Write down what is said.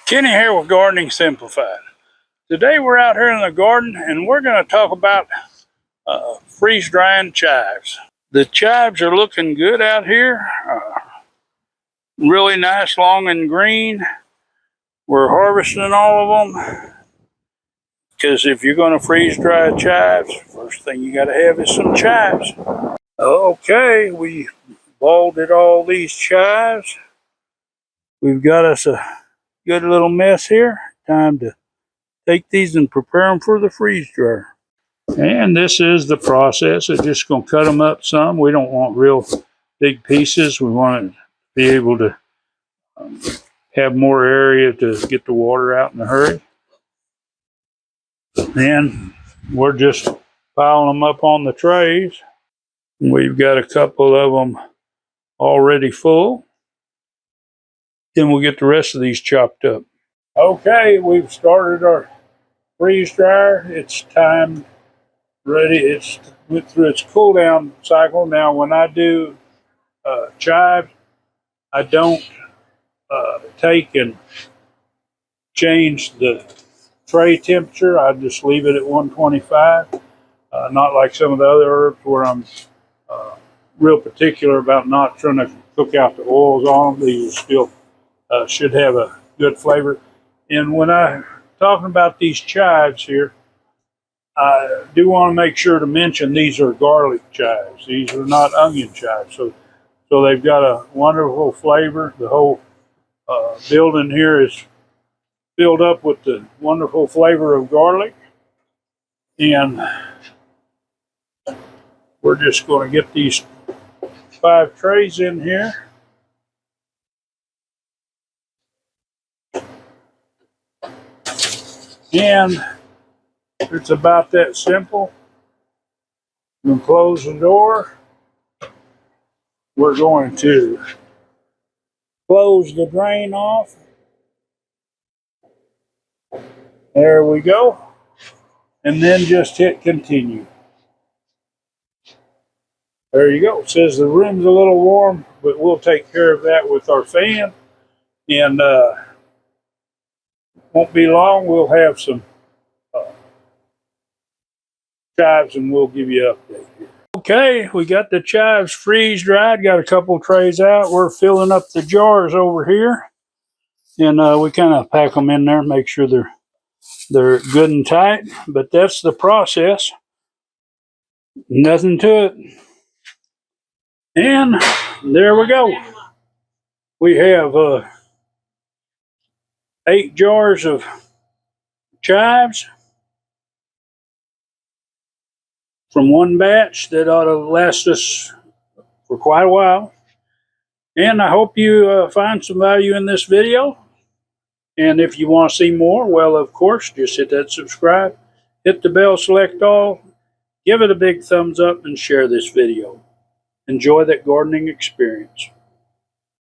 Kenny here with Gardening Simplified. Today we're out here in the garden and we're going to talk about freeze-drying chives. The chives are looking good out here. Really nice, long and green. We're harvesting all of them because if you're going to freeze-dry chives, first thing you got to have is some chives. Okay, we balled all these chives. We've got us a good little mess here. Time to take these and prepare them for the freeze dryer. And this is the process. I'm just going to cut them up some. We don't want real big pieces. We want to be able to have more area to get the water out in a hurry. And we're just piling them up on the trays. We've got a couple of them already full. Then we'll get the rest of these chopped up. Okay, we've started our freeze dryer. It's time ready. It's went through its cool down cycle. Now when I do chives, I don't take and change the tray temperature. I just leave it at 125. Not like some of the other herbs where I'm real particular about not trying to cook out the oils on them. These still should have a good flavor. And when I'm talking about these chives here, I do want to make sure to mention these are garlic chives. These are not onion chives. So they've got a wonderful flavor. The whole building here is filled up with the wonderful flavor of garlic. And we're just going to get these 5 trays in here. And it's about that simple. You can close the door. We're going to close the drain off. There we go. And then just hit continue. There you go. It says the room's a little warm, but we'll take care of that with our fan. And won't be long. We'll have some chives and we'll give you an update here. Okay, we got the chives freeze dried. Got a couple trays out. We're filling up the jars over here. And we kind of pack them in there, make sure they're good and tight. But that's the process. Nothing to it. And there we go. We have 8 jars of chives from one batch that ought to last us for quite a while. And I hope you find some value in this video. And if you want to see more, well, of course, just hit that subscribe, hit the bell, select all, give it a big thumbs up, and share this video. Enjoy that gardening experience.